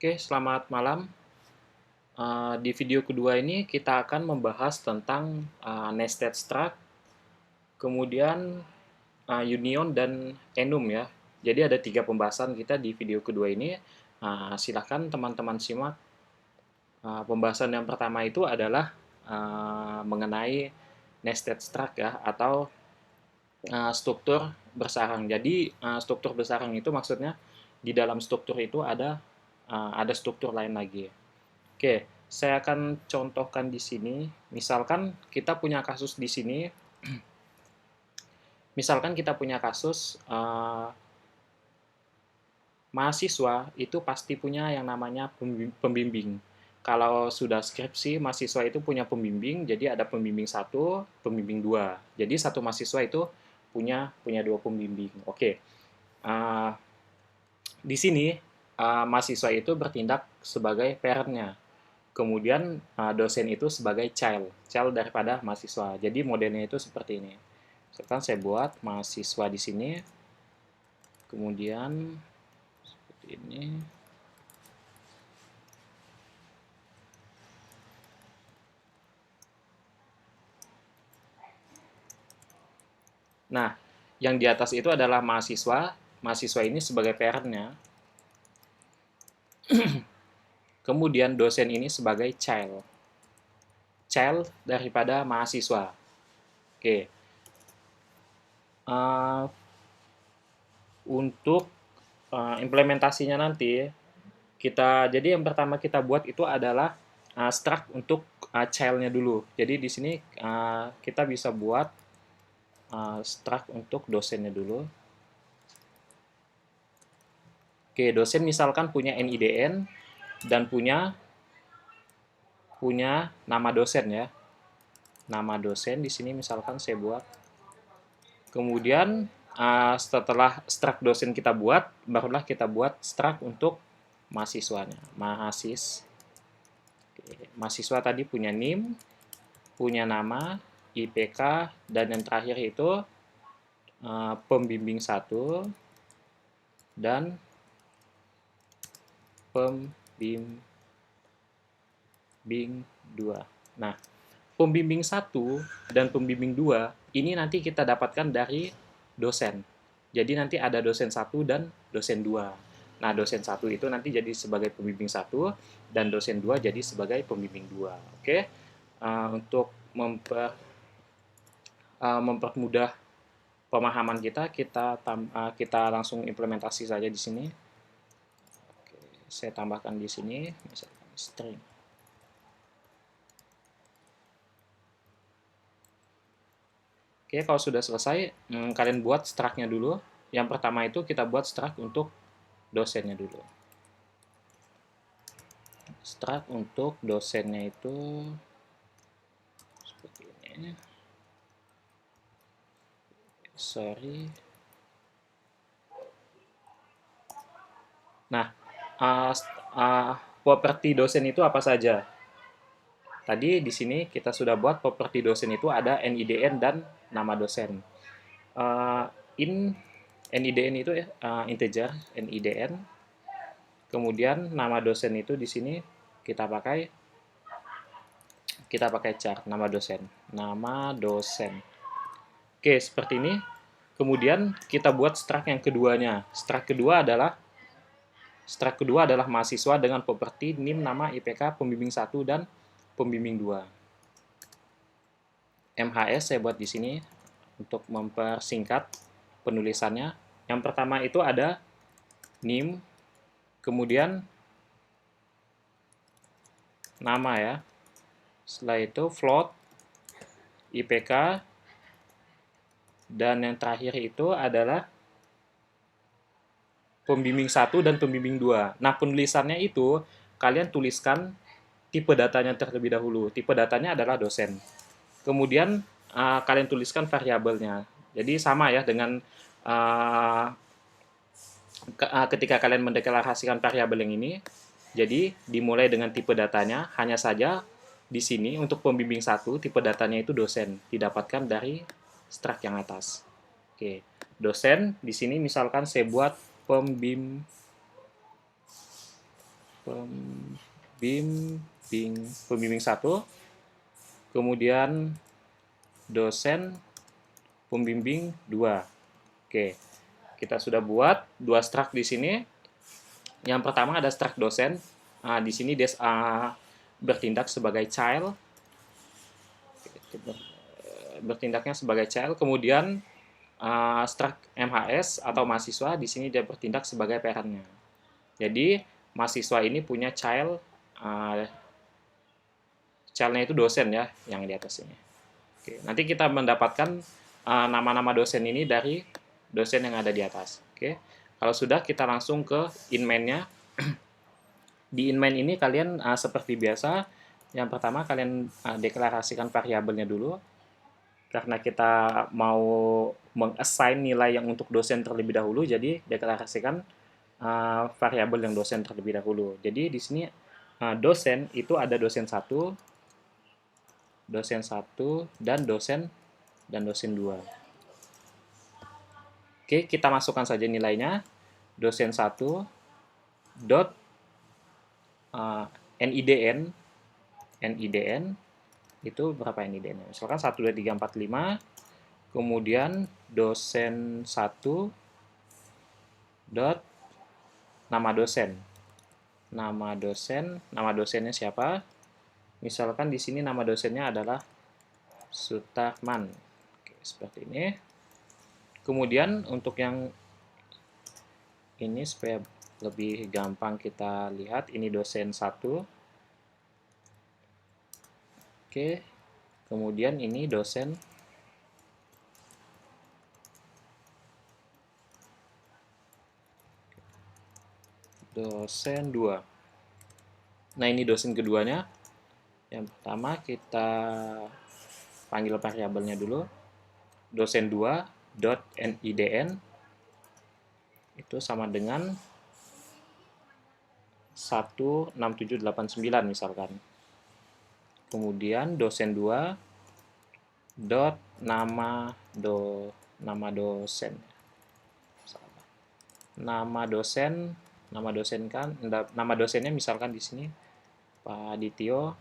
Oke, selamat malam. Di video kedua ini kita akan membahas tentang nested struct, kemudian union dan enum ya. Jadi ada 3 pembahasan kita di video kedua ini. Silahkan teman-teman simak. Pembahasan yang pertama itu adalah mengenai nested struct ya, atau struktur bersarang. Jadi struktur bersarang itu maksudnya di dalam struktur itu ada struktur lain lagi. Oke, saya akan contohkan di sini. Misalkan kita punya kasus di sini. Misalkan kita punya kasus mahasiswa itu pasti punya yang namanya pembimbing. Kalau sudah skripsi, mahasiswa itu punya pembimbing, jadi ada pembimbing 1, pembimbing 2. Jadi satu mahasiswa itu punya 2 pembimbing. Oke, uh, di sini mahasiswa itu bertindak sebagai parent-nya. Kemudian dosen itu sebagai child daripada mahasiswa. Jadi modelnya itu seperti ini. Sekarang saya buat mahasiswa di sini, kemudian seperti ini. Nah, yang di atas itu adalah mahasiswa. Mahasiswa ini sebagai parent-nya. Kemudian dosen ini sebagai child daripada mahasiswa. Oke. Untuk implementasinya nanti jadi yang pertama kita buat itu adalah struct untuk child-nya dulu. Jadi di sini kita bisa buat struct untuk dosennya dulu. Oke, dosen misalkan punya NIDN dan punya nama dosen ya. Nama dosen di sini misalkan saya buat. Kemudian setelah struct dosen kita buat, barulah kita buat struct untuk mahasiswanya. Mahasiswa tadi punya NIM, punya nama, IPK, dan yang terakhir itu pembimbing 1 dan pembimbing 2. Nah, pembimbing 1 dan pembimbing 2 ini nanti kita dapatkan dari dosen. Jadi nanti ada dosen 1 dan dosen 2. Nah, dosen 1 itu nanti jadi sebagai pembimbing 1 dan dosen 2 jadi sebagai pembimbing 2. Oke. Untuk mempermudah pemahaman kita langsung implementasi saja di sini. Oke, saya tambahkan di sini misalkan string. Oke, kalau sudah selesai, kalian buat struct-nya dulu. Yang pertama itu kita buat struct untuk dosennya dulu. Struct untuk dosennya itu seperti ini. Sorry. Nah, properti dosen itu apa saja? Tadi di sini kita sudah buat properti dosen itu ada NIDN dan nama dosen. NIDN itu integer, NIDN. Kemudian nama dosen itu di sini kita pakai char, nama dosen. Oke, seperti ini. Kemudian kita buat struct yang keduanya. Struct kedua adalah mahasiswa dengan properti NIM, nama, IPK, pembimbing 1 dan pembimbing 2. MHS saya buat di sini untuk mempersingkat penulisannya. Yang pertama itu ada NIM, kemudian nama ya. Setelah itu float, IPK, dan yang terakhir itu adalah pembimbing 1 dan pembimbing 2. Nah, penulisannya itu kalian tuliskan tipe datanya terlebih dahulu. Tipe datanya adalah dosen. Kemudian kalian tuliskan variabelnya. Jadi sama ya dengan ketika kalian mendeklarasikan variabel yang ini. Jadi dimulai dengan tipe datanya, hanya saja di sini untuk pembimbing 1 tipe datanya itu dosen, didapatkan dari struct yang atas. Oke, dosen di sini misalkan saya buat pembimbing 1, kemudian dosen pembimbing 2. Oke, kita sudah buat dua struct di sini. Yang pertama ada struct dosen. Di sini dia bertindak sebagai child, bertindaknya sebagai child. Kemudian struct MHS atau mahasiswa di sini dia bertindak sebagai parent-nya. Jadi mahasiswa ini punya child, child-nya itu dosen ya, yang di atas ini. Oke, nanti kita mendapatkan nama-nama dosen ini dari dosen yang ada di atas. Oke, kalau sudah kita langsung ke inmain-nya. Di inmain ini kalian seperti biasa, yang pertama kalian deklarasikan variabelnya dulu. Karena kita mau meng-assign nilai yang untuk dosen terlebih dahulu, jadi deklarasikan variabel yang dosen terlebih dahulu. Jadi di sini dosen itu ada dosen 1, dan dosen 2. Oke, kita masukkan saja nilainya. Dosen 1 dot NIDN itu berapa NIDN-nya? Misalkan 1, 2, 3, 4, 5. Kemudian dosen 1 dot nama dosen. Nama dosennya siapa? Misalkan di sini nama dosennya adalah Sutarman. Oke, seperti ini. Kemudian untuk yang ini supaya lebih gampang kita lihat, ini dosen 1. Oke. Kemudian ini dosen 2. Nah, ini dosen keduanya. Yang pertama kita panggil variabelnya dulu. Dosen 2 dot NIDN itu sama dengan 16789 misalkan. Kemudian dosen 2 dot nama dosen. Nama dosennya misalkan di sini Pak Adityo.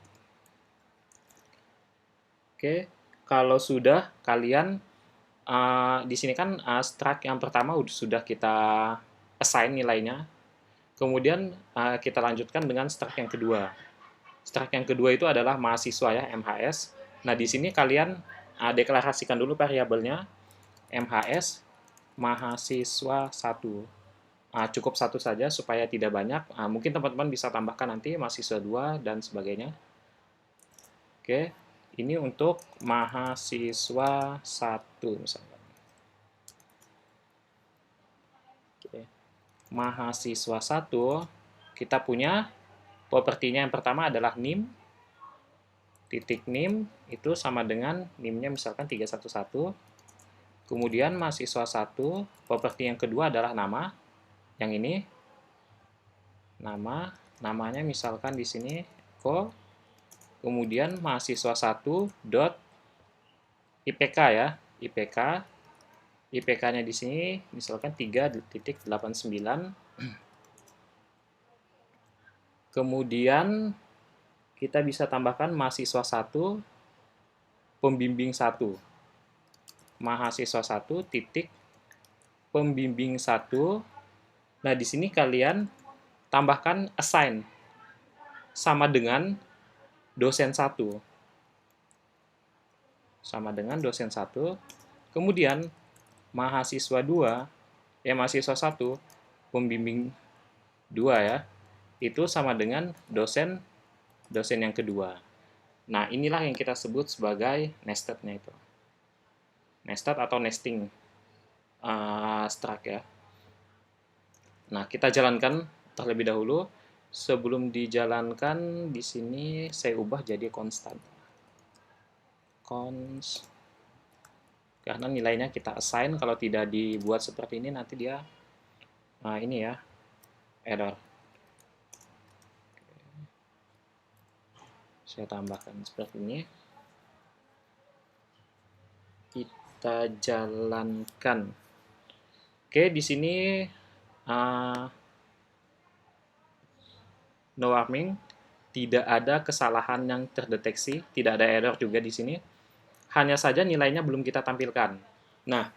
Oke, kalau sudah kalian di sini kan struct yang pertama sudah kita assign nilainya. Kemudian kita lanjutkan dengan struct yang kedua. Struct yang kedua itu adalah mahasiswa ya, MHS. Nah, di sini kalian deklarasikan dulu variabelnya MHS mahasiswa 1. Cukup 1 saja supaya tidak banyak. Mungkin teman-teman bisa tambahkan nanti mahasiswa 2 dan sebagainya. Oke, ini untuk mahasiswa 1 misalkan. Oke. Mahasiswa 1 kita punya propertinya yang pertama adalah NIM. Titik NIM itu sama dengan NIM-nya misalkan 311. Kemudian mahasiswa 1, properti yang kedua adalah nama. Yang ini namanya misalkan di sini Eko. Kemudian mahasiswa 1 dot IPK ya, IPK-nya di sini misalkan 3.89. Kemudian kita bisa tambahkan mahasiswa 1 pembimbing 1. Mahasiswa 1 titik pembimbing 1. Nah, di sini kalian tambahkan assign sama dengan dosen 1. Sama dengan dosen 1. Kemudian mahasiswa 2, mahasiswa 1 pembimbing 2 ya. Itu sama dengan dosen yang kedua. Nah, inilah yang kita sebut sebagai nested-nya itu. Nested atau nesting struct ya. Nah, kita jalankan terlebih dahulu. Sebelum dijalankan, di sini saya ubah jadi konstan. Karena nilainya kita assign, kalau tidak dibuat seperti ini, nanti dia ini ya, error. Saya tambahkan seperti ini. Kita jalankan. Oke, di sini no warning, tidak ada kesalahan yang terdeteksi, tidak ada error juga di sini. Hanya saja nilainya belum kita tampilkan. Nah,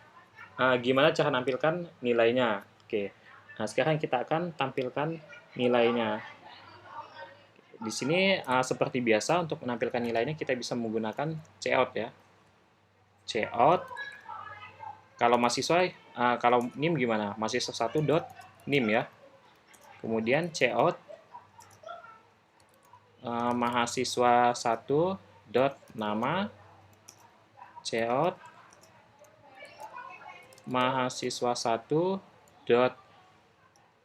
gimana cara tampilkan nilainya? Oke, nah sekarang kita akan tampilkan nilainya. Di sini seperti biasa untuk menampilkan nilainya kita bisa menggunakan cout ya. Cout. Kalau mahasiswa, kalau NIM gimana? Mahasiswa 1 dot NIM ya. Kemudian cout mahasiswa 1 dot nama, cout mahasiswa 1 dot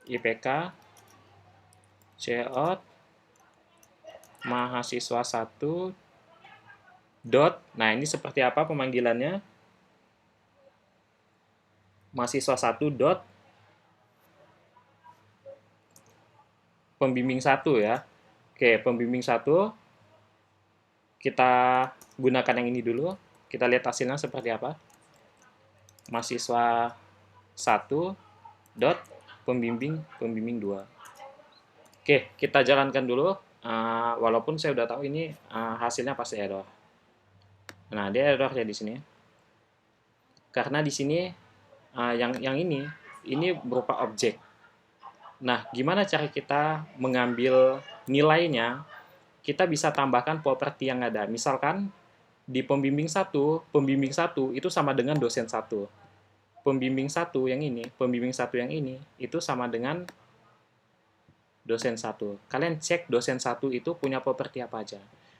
IPK, cout mahasiswa 1 dot, nah ini seperti apa pemanggilannya? Mahasiswa 1 dot pembimbing 1 ya. Oke, pembimbing 1 kita gunakan yang ini dulu. Kita lihat hasilnya seperti apa. Mahasiswa 1 dot pembimbing 2. Oke, kita jalankan dulu. Walaupun saya udah tahu ini hasilnya pasti error. Nah, dia error ya di sini. Karena di sini yang ini berupa objek. Nah, gimana cara kita mengambil nilainya? Kita bisa tambahkan properti yang ada. Misalkan di pembimbing 1 itu sama dengan dosen 1. Pembimbing 1 yang ini itu sama dengan dosen 1. Kalian cek dosen 1 itu punya properti apa aja.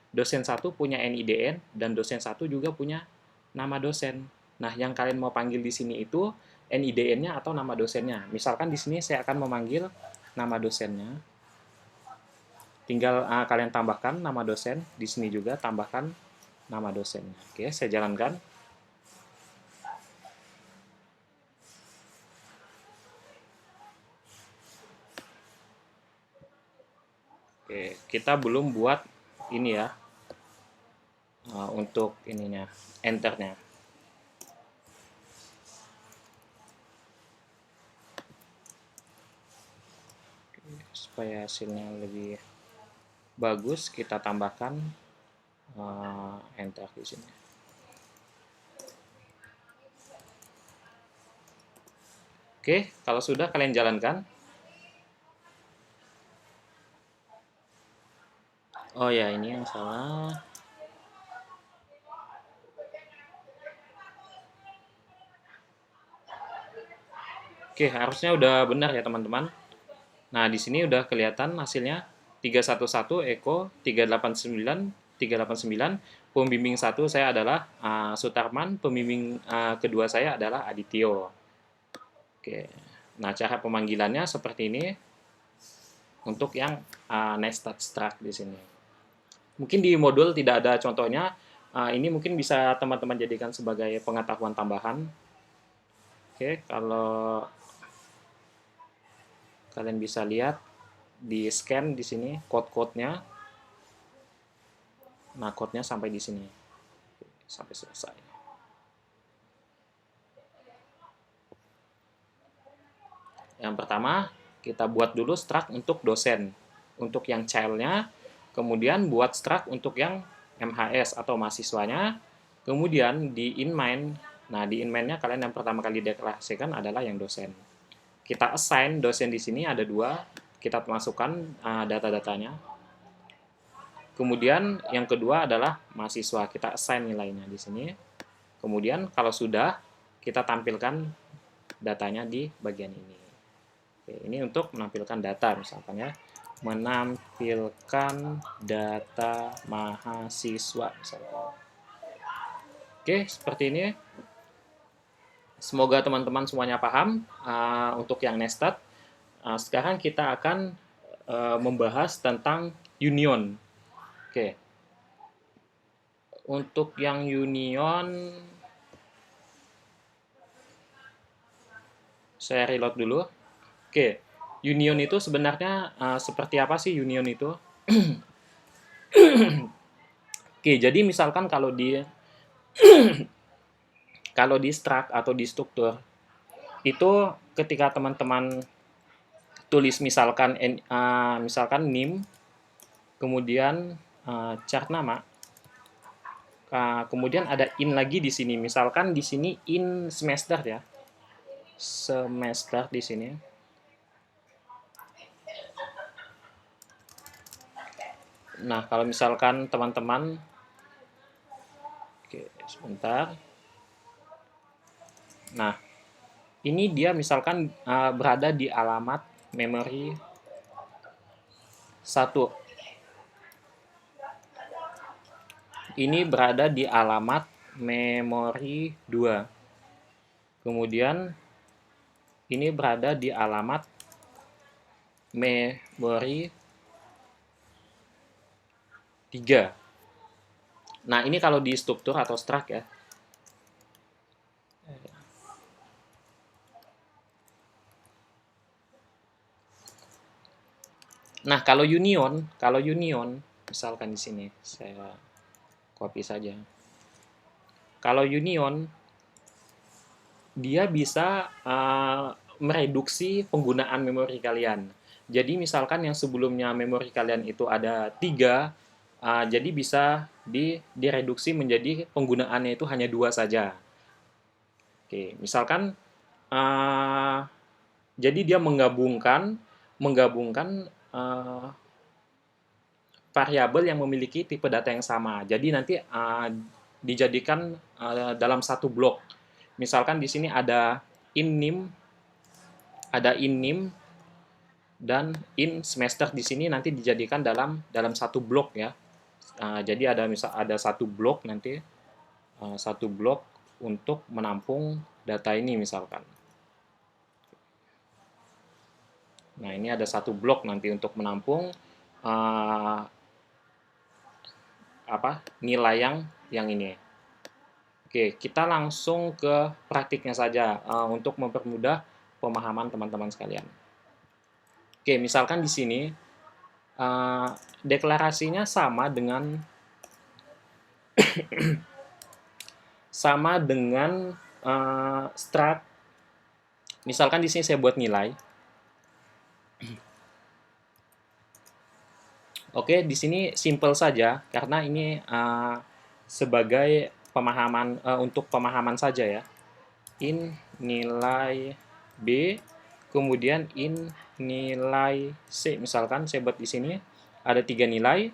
Dosen 1 punya NIDN dan dosen 1 juga punya nama dosen. Nah, yang kalian mau panggil di sini itu NIDN-nya atau nama dosennya. Misalkan di sini saya akan memanggil nama dosennya. Tinggal kalian tambahkan nama dosen, di sini juga tambahkan nama dosennya. Oke, saya jalankan. Oke, kita belum buat ini ya, untuk ininya, enternya. Supaya hasilnya lebih bagus, kita tambahkan enter di sini. Oke, kalau sudah kalian jalankan. Oh ya, ini yang salah. Oke, harusnya udah benar ya teman-teman. Nah, di sini udah kelihatan hasilnya 311 Eko 389. Pembimbing 1 saya adalah Sutarman, pembimbing kedua saya adalah Adityo. Oke. Nah, cara pemanggilannya seperti ini untuk yang nested struct di sini. Mungkin di modul tidak ada contohnya. Ini mungkin bisa teman-teman jadikan sebagai pengetahuan tambahan. Oke, kalau kalian bisa lihat di scan di sini code-code-nya. Nah, code-nya sampai di sini. Sampai selesai. Yang pertama, kita buat dulu struct untuk dosen. Untuk yang child-nya, kemudian buat struct untuk yang MHS atau mahasiswanya. Kemudian di inMain, nah di inMain-nya kalian yang pertama kali deklarasikan adalah yang dosen. Kita assign dosen di sini ada 2, kita masukkan data-datanya. Kemudian yang kedua adalah mahasiswa, kita assign nilainya di sini. Kemudian kalau sudah, kita tampilkan datanya di bagian ini. Oke, ini untuk menampilkan data misalkan ya. Menampilkan data mahasiswa misalkan. Oke, seperti ini. Semoga teman-teman semuanya paham untuk yang nested. Sekarang kita akan membahas tentang union. Oke. Untuk yang union, saya reload dulu. Oke. Union itu sebenarnya seperti apa sih union itu? Oke, jadi misalkan kalau di struct atau di struktur itu ketika teman-teman tulis misalkan NIM, kemudian chart nama, kemudian ada in lagi di sini. Misalkan di sini in semester ya, semester di sini. Nah, kalau misalkan teman-teman, oke, sebentar. Nah, ini dia misalkan berada di alamat memori 1. Ini berada di alamat memori 2. Kemudian ini berada di alamat memori 3. Nah, ini kalau di struktur atau struct ya. Nah, kalau union, misalkan di sini saya copy saja. Kalau union, dia bisa mereduksi penggunaan memori kalian. Jadi misalkan yang sebelumnya memori kalian itu ada 3, jadi bisa direduksi menjadi penggunaannya itu hanya 2 saja. Oke, misalkan jadi dia menggabungkan variabel yang memiliki tipe data yang sama. Jadi nanti dijadikan dalam satu blok. Misalkan di sini ada in NIM dan in semester di sini nanti dijadikan dalam satu blok ya. Jadi ada satu blok nanti satu blok untuk menampung data ini misalkan. Nah, ini ada satu blok nanti untuk menampung nilai yang ini. Oke, kita langsung ke praktiknya saja untuk mempermudah pemahaman teman-teman sekalian. Oke, misalkan di sini deklarasinya sama dengan struct. Misalkan di sini saya buat nilai. Oke, di sini simple saja karena ini sebagai pemahaman untuk pemahaman saja ya. In nilai B, kemudian in nilai C. Misalkan saya buat di sini ada 3 nilai.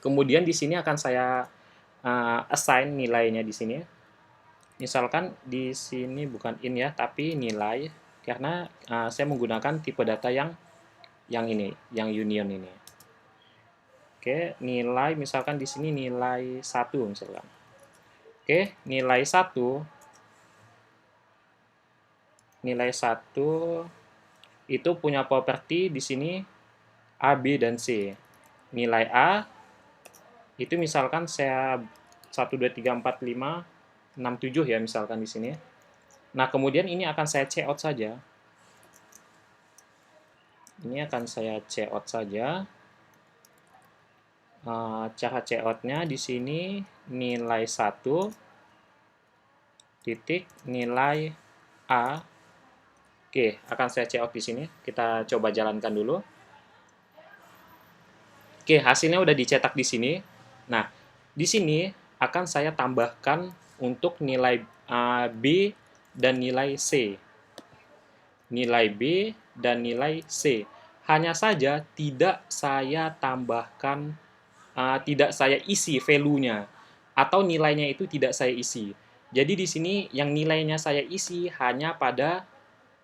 Kemudian di sini akan saya assign nilainya di sini. Misalkan di sini bukan in ya, tapi nilai karena saya menggunakan tipe data yang ini, yang union ini. Oke, nilai misalkan di sini nilai 1 misalkan. Oke, nilai 1 itu punya properti di sini A, B, dan C. Nilai A itu misalkan saya 1, 2, 3, 4, 5, 6, 7 ya misalkan di sini. Nah, kemudian ini akan saya cout saja. Ini akan saya cout saja. Cara coutnya di sini nilai 1 titik nilai A. Oke, akan saya cout di sini. Kita coba jalankan dulu. Oke, hasilnya udah dicetak di sini. Nah, di sini akan saya tambahkan untuk nilai B dan nilai C. Nilai B dan nilai C. Hanya saja tidak saya tambahkan, tidak saya isi value-nya, atau nilainya itu tidak saya isi. Jadi di sini yang nilainya saya isi hanya pada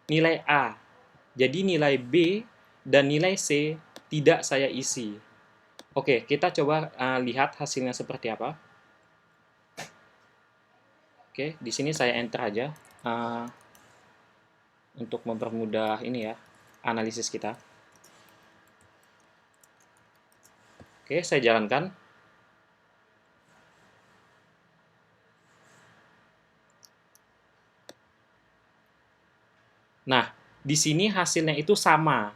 nilai A. Jadi nilai B dan nilai C tidak saya isi. Oke, kita coba lihat hasilnya seperti apa. Oke, di sini saya enter aja untuk mempermudah ini ya, analisis kita. Oke, saya jalankan. Nah, di sini hasilnya itu sama.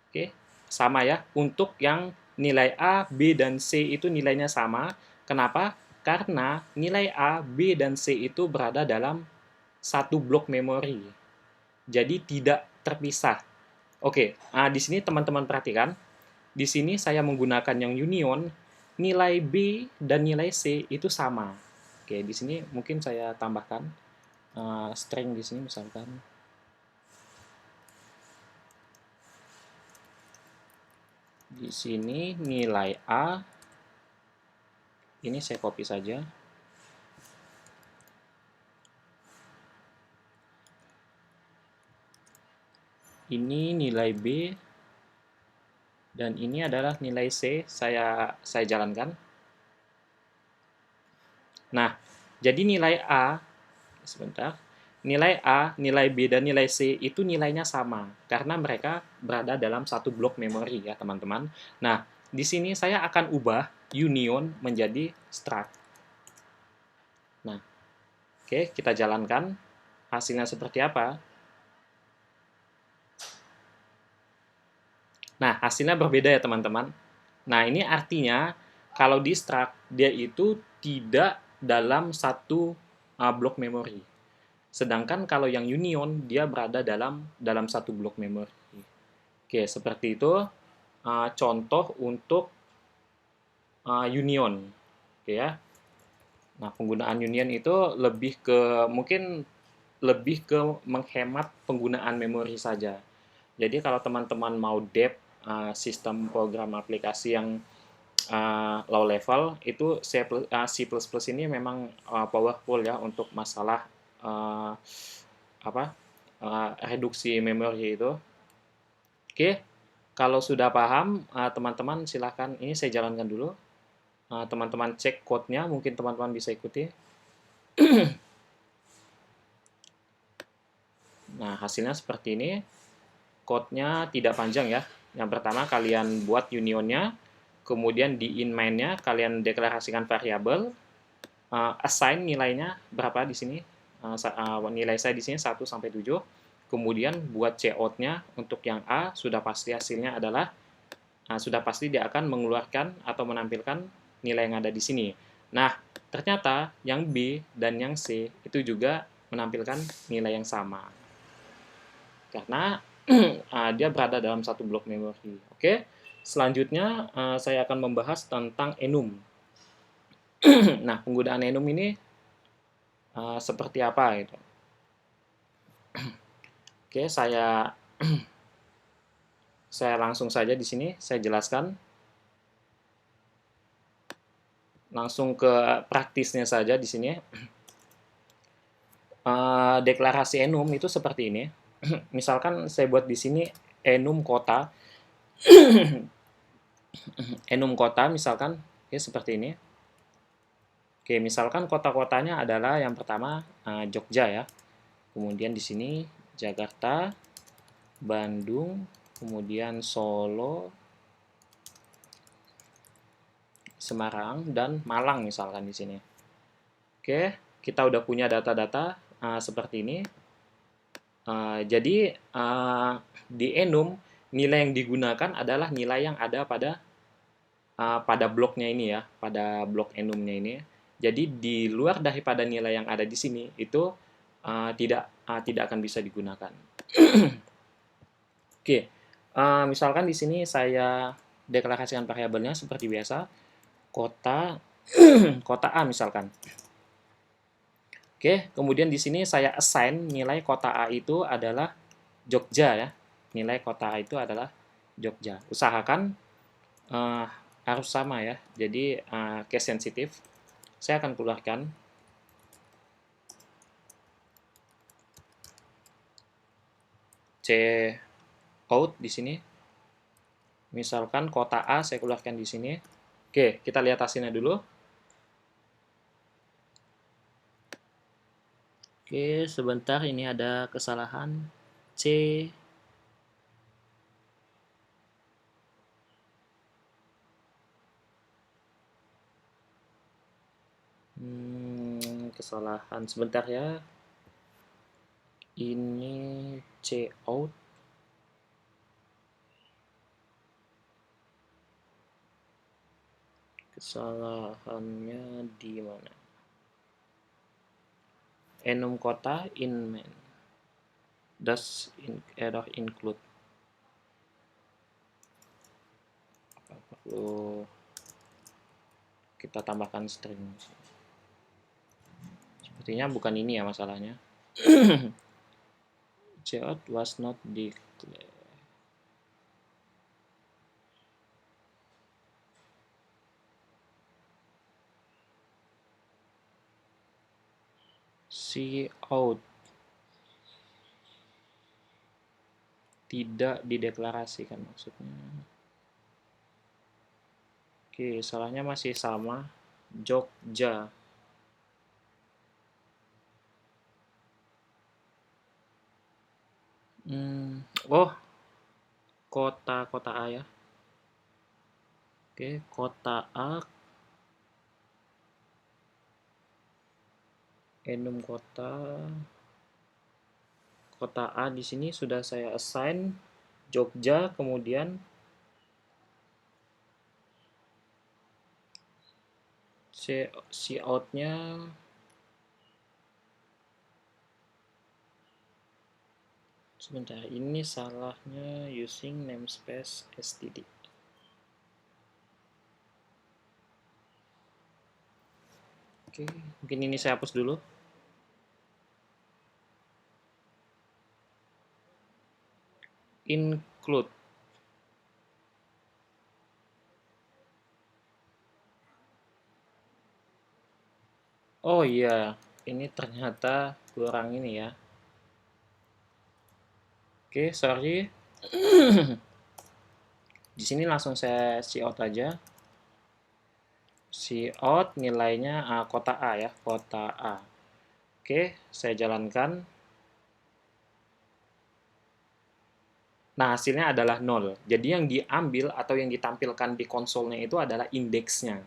Oke, sama ya. Untuk yang nilai A, B, dan C itu nilainya sama. Kenapa? Karena nilai A, B, dan C itu berada dalam satu blok memori. Jadi tidak terpisah. Oke, di sini teman-teman perhatikan, di sini saya menggunakan yang union, nilai B dan nilai C itu sama. Oke, di sini mungkin saya tambahkan string di sini misalkan. Di sini nilai A, ini saya copy saja. Ini nilai B, dan ini adalah nilai C, saya jalankan. Nah, jadi nilai A, sebentar, nilai A, nilai B, dan nilai C itu nilainya sama, karena mereka berada dalam satu blok memori ya teman-teman. Nah, di sini saya akan ubah union menjadi struct. Nah, oke, kita jalankan. Hasilnya seperti apa? Nah, hasilnya berbeda ya teman-teman. Nah, ini artinya kalau di struct, dia itu tidak dalam satu blok memori. Sedangkan kalau yang union, dia berada dalam satu blok memori. Oke, seperti itu contoh untuk union. Oke ya. Nah, penggunaan union itu lebih ke mungkin lebih ke menghemat penggunaan memori saja. Jadi kalau teman-teman mau depth sistem program aplikasi yang low level itu C++ ini memang powerful ya untuk masalah uh, apa reduksi memori itu. Oke, kalau sudah paham teman-teman silahkan ini saya jalankan dulu. Teman-teman cek code-nya, mungkin teman-teman bisa ikuti. Nah, hasilnya seperti ini. Code-nya tidak panjang ya. Yang pertama kalian buat unionnya, kemudian di in main-nya kalian deklarasikan variabel, assign nilainya berapa di sini. Nilai saya di sini 1 sampai 7. Kemudian buat cout-nya untuk yang A sudah pasti hasilnya adalah sudah pasti dia akan mengeluarkan atau menampilkan nilai yang ada di sini. Nah, ternyata yang B dan yang C itu juga menampilkan nilai yang sama. Karena dia berada dalam satu blok memori. Oke, selanjutnya saya akan membahas tentang enum. Nah, penggunaan enum ini seperti apa gitu. Oke, saya langsung saja di sini saya jelaskan. Langsung ke praktisnya saja di sini. Deklarasi enum itu seperti ini. Misalkan saya buat di sini enum kota. Enum kota misalkan ya seperti ini. Oke, misalkan kota-kotanya adalah yang pertama Jogja ya. Kemudian di sini Jakarta, Bandung, kemudian Solo, Semarang, dan Malang misalkan di sini. Oke, kita udah punya data-data seperti ini. Jadi di enum nilai yang digunakan adalah nilai yang ada pada bloknya ini ya, pada blok enumnya ini. Jadi di luar daripada nilai yang ada di sini itu tidak akan bisa digunakan. Oke, misalkan di sini saya deklarasikan variabelnya seperti biasa, kota kota A misalkan. Oke, kemudian di sini saya assign nilai kota A itu adalah Jogja ya. Nilai kota A itu adalah Jogja. Usahakan harus sama ya. Jadi case sensitif. Saya akan keluarkan C out di sini. Misalkan kota A saya keluarkan di sini. Oke, kita lihat hasilnya dulu. Oke, sebentar ini ada kesalahan. C kesalahan sebentar ya. Ini C out. Kesalahannya di mana? Enum kota in main. Does error include? Lalu kita tambahkan string. Sepertinya bukan ini ya masalahnya. Cout was not declared. Cout tidak dideklarasikan maksudnya. Oke, salahnya masih sama. Jogja. Oh, kota A ya. Oke, kota A. Enum kota A di sini sudah saya assign Jogja, kemudian out-nya sebentar, ini salahnya using namespace std. Oke, mungkin ini saya hapus dulu. Include. Oh iya, ini ternyata kurang ini ya. Oke, sorry. Di sini langsung saya cout aja. Cout nilainya kota A ya, kota A. Oke, saya jalankan. Nah, hasilnya adalah 0. Jadi yang diambil atau yang ditampilkan di konsolnya itu adalah indeksnya.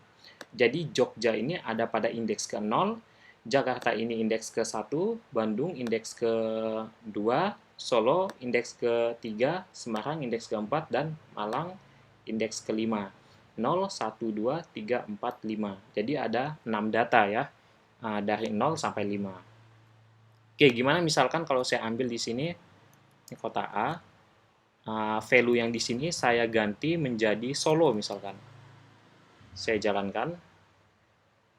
Jadi Jogja ini ada pada indeks ke-0, Jakarta ini indeks ke-1, Bandung indeks ke-2, Solo indeks ke-3, Semarang indeks ke-4, dan Malang indeks ke-5. 0, 1, 2, 3, 4, 5. Jadi ada 6 data ya, dari 0 sampai 5. Oke, gimana misalkan kalau saya ambil di sini, ini kota A, value yang di sini saya ganti menjadi Solo misalkan. Saya jalankan.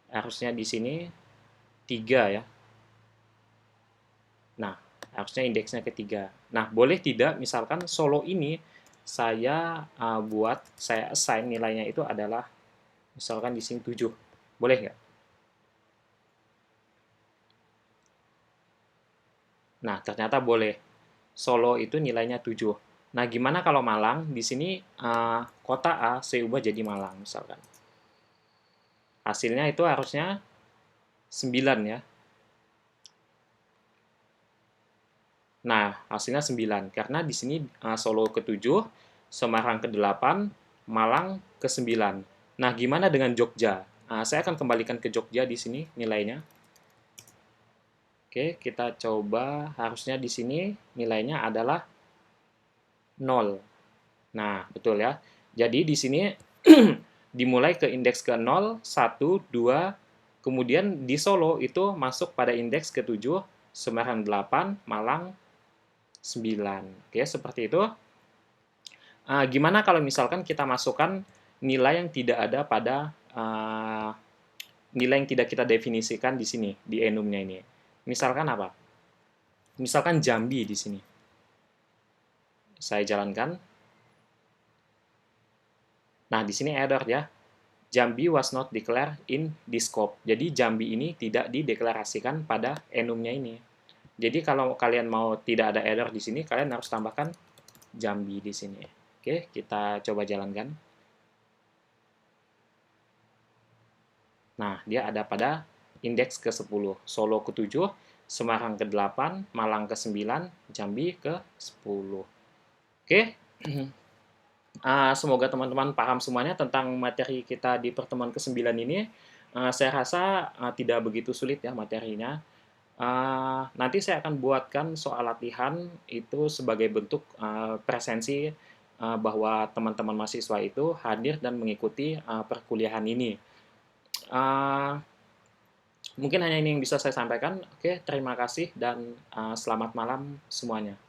Harusnya di sini 3 ya. Nah, harusnya indeksnya ke-3. Nah, boleh tidak misalkan Solo ini saya saya assign nilainya itu adalah misalkan di sini 7. Boleh nggak? Nah, ternyata boleh. Solo itu nilainya 7. Nah, gimana kalau Malang? Di sini kota A saya ubah jadi Malang misalkan. Hasilnya itu harusnya 9 ya. Nah, hasilnya 9 karena di sini Solo ke-7, Semarang ke-8, Malang ke-9. Nah, gimana dengan Jogja? Saya akan kembalikan ke Jogja di sini nilainya. Oke, kita coba, harusnya di sini nilainya adalah 0. Nah, betul ya. Jadi di sini dimulai ke indeks ke-0, 1, 2, kemudian di Solo itu masuk pada indeks ke-7, Semarang 8, Malang 9. Oke, seperti itu. Gimana kalau misalkan kita masukkan nilai yang tidak ada pada nilai yang tidak kita definisikan di sini, di enumnya ini. Misalkan apa? Misalkan Jambi di sini. Saya jalankan. Nah, di sini error ya. Jambi was not declared in this scope. Jadi Jambi ini tidak dideklarasikan pada enumnya ini. Jadi kalau kalian mau tidak ada error di sini, kalian harus tambahkan Jambi di sini. Oke, kita coba jalankan. Nah, dia ada pada indeks ke-10. Solo ke-7, Semarang ke-8, Malang ke-9, Jambi ke-10. Oke, semoga teman-teman paham semuanya tentang materi kita di pertemuan ke-9 ini. Saya rasa tidak begitu sulit ya materinya. Nanti saya akan buatkan soal latihan itu sebagai bentuk presensi bahwa teman-teman mahasiswa itu hadir dan mengikuti perkuliahan ini. Mungkin hanya ini yang bisa saya sampaikan. Oke, terima kasih dan selamat malam semuanya.